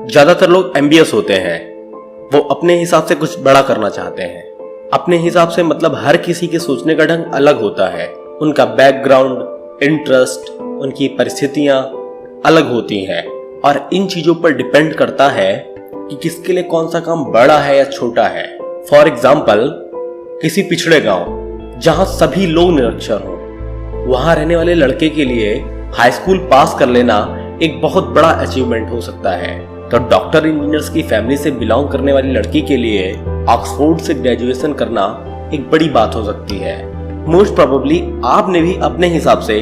ज्यादातर लोग एम्बियस होते हैं। वो अपने हिसाब से कुछ बड़ा करना चाहते हैं। अपने हिसाब से मतलब हर किसी के सोचने का ढंग अलग होता है। उनका बैकग्राउंड, इंटरेस्ट, उनकी परिस्थितियां अलग होती हैं और इन चीजों पर डिपेंड करता है कि किसके लिए कौन सा काम बड़ा है या छोटा है। फॉर एग्जाम्पल, किसी पिछड़े गांव जहां सभी लोग निरक्षर हो, वहां रहने वाले लड़के के लिए हाई स्कूल पास कर लेना एक बहुत बड़ा अचीवमेंट हो सकता है। तो डॉक्टर इंजीनियर्स की फैमिली से बिलोंग करने वाली लड़की के लिए ऑक्सफोर्ड से ग्रेजुएशन करना एक बड़ी बात हो सकती है। मोस्ट प्रोबेबली आपने भी अपने हिसाब से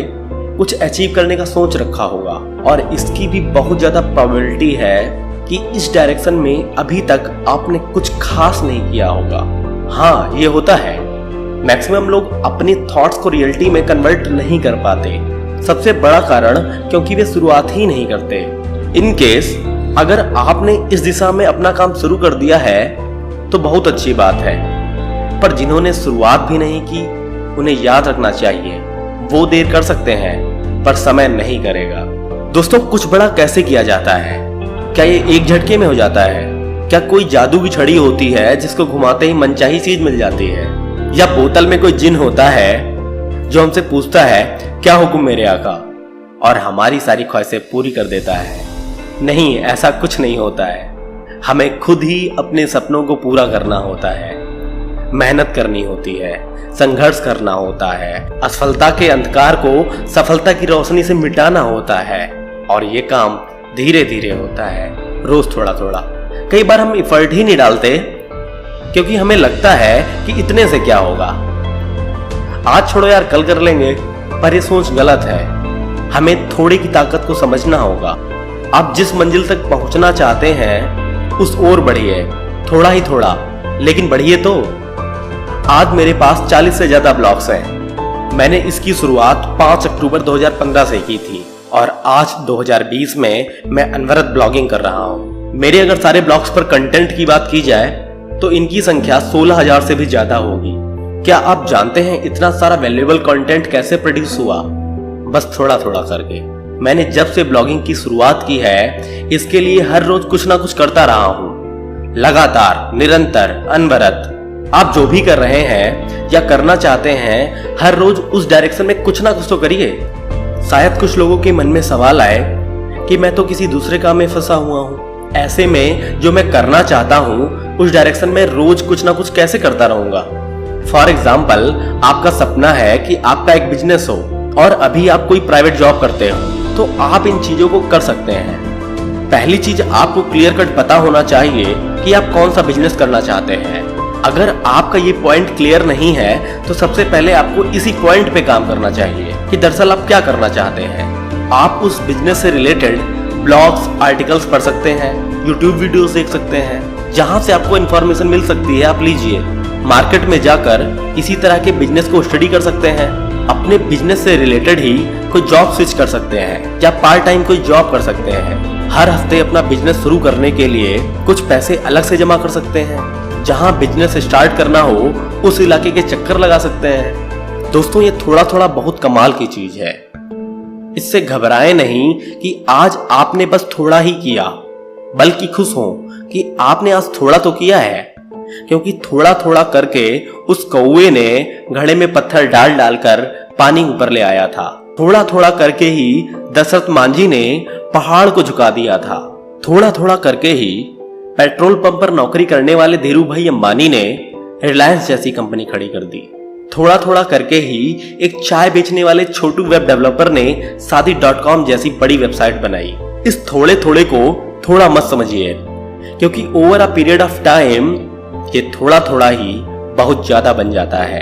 कुछ अचीव करने का सोच रखा होगा और इसकी भी बहुत ज्यादा प्रोबेबिलिटी है कि इस डायरेक्शन में अभी तक आपने कुछ खास नहीं किया होगा। हाँ, ये होता है। मैक्सिमम लोग अपनी थॉट्स को रियलिटी में कन्वर्ट नहीं कर पाते। सबसे बड़ा कारण क्योंकि वे शुरुआत ही नहीं करते। इन केस अगर आपने इस दिशा में अपना काम शुरू कर दिया है तो बहुत अच्छी बात है, पर जिन्होंने शुरुआत भी नहीं की उन्हें याद रखना चाहिए वो देर कर सकते हैं पर समय नहीं करेगा। दोस्तों, कुछ बड़ा कैसे किया जाता है? क्या ये एक झटके में हो जाता है? क्या कोई जादू की छड़ी होती है जिसको घुमाते ही मनचाही चीज मिल जाती है? या बोतल में कोई जिन होता है जो हमसे पूछता है क्या हुक्म मेरे आका, और हमारी सारी ख्वाहिशें पूरी कर देता है? नहीं, ऐसा कुछ नहीं होता है। हमें खुद ही अपने सपनों को पूरा करना होता है, मेहनत करनी होती है, संघर्ष करना होता है, असफलता के अंधकार को सफलता की रोशनी से मिटाना होता है, और ये काम धीरे धीरे होता है, रोज थोड़ा थोड़ा। कई बार हम एफर्ट ही नहीं डालते क्योंकि हमें लगता है कि इतने से क्या होगा, आज छोड़ो यार कल कर लेंगे, पर ये सोच गलत है। हमें थोड़ी की ताकत को समझना होगा। आप जिस मंजिल तक पहुंचना चाहते हैं उस ओर बढ़िए, थोड़ा ही थोड़ा, लेकिन बढ़िए तो। आज मेरे पास 40 से ज्यादा ब्लॉग्स हैं। मैंने इसकी शुरुआत 5 अक्टूबर 2015 से की थी और आज 2020 में मैं अनवरत ब्लॉगिंग कर रहा हूँ। मेरे अगर सारे ब्लॉग्स पर कंटेंट की बात की जाए तो इनकी संख्या 16,000 से भी ज्यादा होगी। क्या आप जानते हैं इतना सारा वैल्यूएबल कंटेंट कैसे प्रोड्यूस हुआ? बस थोड़ा थोड़ा करके। मैंने जब से ब्लॉगिंग की शुरुआत की है इसके लिए हर रोज कुछ ना कुछ करता रहा हूँ, लगातार, निरंतर, अनवरत। आप जो भी कर रहे हैं या करना चाहते हैं हर रोज उस डायरेक्शन में कुछ ना कुछ तो करिए। शायद कुछ लोगों के मन में सवाल आए कि मैं तो किसी दूसरे काम में फंसा हुआ हूँ, ऐसे में जो मैं करना चाहता हूँ उस डायरेक्शन में रोज कुछ ना कुछ कैसे करता रहूंगा। फॉर एग्जाम्पल, आपका सपना है कि आपका एक बिजनेस हो और अभी आप कोई प्राइवेट जॉब करते हो, तो आप इन चीजों को कर सकते हैं। पहली चीज, आपको क्लियर कट पता होना चाहिए कि आप कौन सा बिजनेस करना चाहते हैं। अगर आपका ये पॉइंट क्लियर नहीं है तो सबसे पहले आपको इसी पॉइंट पे काम करना चाहिए कि दरअसल आप क्या करना चाहते हैं। आप उस बिजनेस से रिलेटेड ब्लॉग्स, आर्टिकल्स पढ़ सकते हैं, यूट्यूब वीडियोस देख सकते हैं, जहां से आपको इन्फॉर्मेशन मिल सकती है। आप लीजिए, मार्केट में जाकर किसी तरह के बिजनेस को स्टडी कर सकते हैं, अपने बिजनेस से रिलेटेड ही कोई जॉब स्विच कर सकते हैं या पार्ट टाइम कोई जॉब कर सकते हैं। हर हफ्ते अपना बिजनेस शुरू करने के लिए कुछ पैसे अलग से जमा कर सकते हैं। जहां बिजनेस स्टार्ट करना हो उस इलाके के चक्कर लगा सकते हैं। दोस्तों, ये थोड़ा थोड़ा बहुत कमाल की चीज है। इससे घबराएं नहीं कि आज आपने बस थोड़ा ही किया, बल्कि खुश हो कि आपने आज थोड़ा तो किया है, क्योंकि थोड़ा थोड़ा करके उस कौवे ने घड़े में पत्थर डाल डालकर पानी ऊपर ले आया था। थोड़ा थोड़ा करके ही दशरथ मांझी ने पहाड़ को झुका दिया था। थोड़ा थोड़ा करके ही पेट्रोल पंप पर नौकरी करने वाले धीरू भाई अंबानी ने रिलायंस जैसी कंपनी खड़ी कर दी। थोड़ा थोड़ा करके ही एक चाय बेचने वाले छोटू वेब डेवलपर ने शादी.com जैसी बड़ी वेबसाइट बनाई। इस थोड़े थोड़े को थोड़ा मत समझिए, क्योंकि over a period of time ये थोड़ा थोड़ा ही बहुत ज्यादा बन जाता है।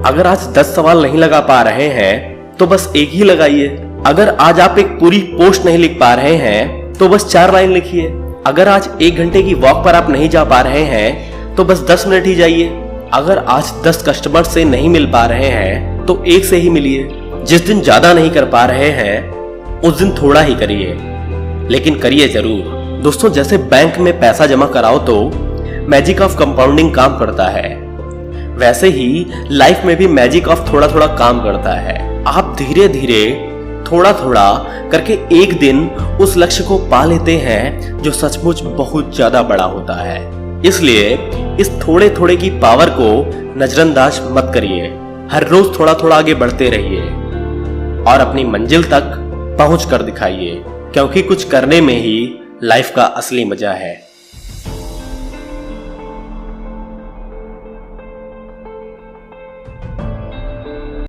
अगर आज 10 सवाल नहीं लगा पा रहे हैं तो बस एक ही लगाइए। अगर आज आप एक पूरी पोस्ट नहीं लिख पा रहे हैं तो बस 4 लाइन लिखिए। अगर आज 1 घंटे की वॉक पर आप नहीं जा पा रहे हैं तो बस 10 मिनट ही जाइए। अगर आज 10 कस्टमर से नहीं मिल पा रहे हैं तो 1 से ही मिलिए। जिस दिन ज्यादा नहीं कर पा रहे हैं उस दिन थोड़ा ही करिए, लेकिन करिए जरूर। दोस्तों, जैसे बैंक में पैसा जमा कराओ तो मैजिक ऑफ कंपाउंडिंग काम करता है, वैसे ही लाइफ में भी मैजिक ऑफ थोड़ा थोड़ा काम करता है। आप धीरे धीरे थोड़ा थोड़ा करके एक दिन उस लक्ष्य को पा लेते हैं जो सचमुच बहुत ज्यादा बड़ा होता है। इसलिए इस थोड़े थोड़े की पावर को नजरअंदाज मत करिए। हर रोज थोड़ा थोड़ा आगे बढ़ते रहिए और अपनी मंजिल तक पहुंच कर दिखाइए, क्योंकि कुछ करने में ही लाइफ का असली मजा है।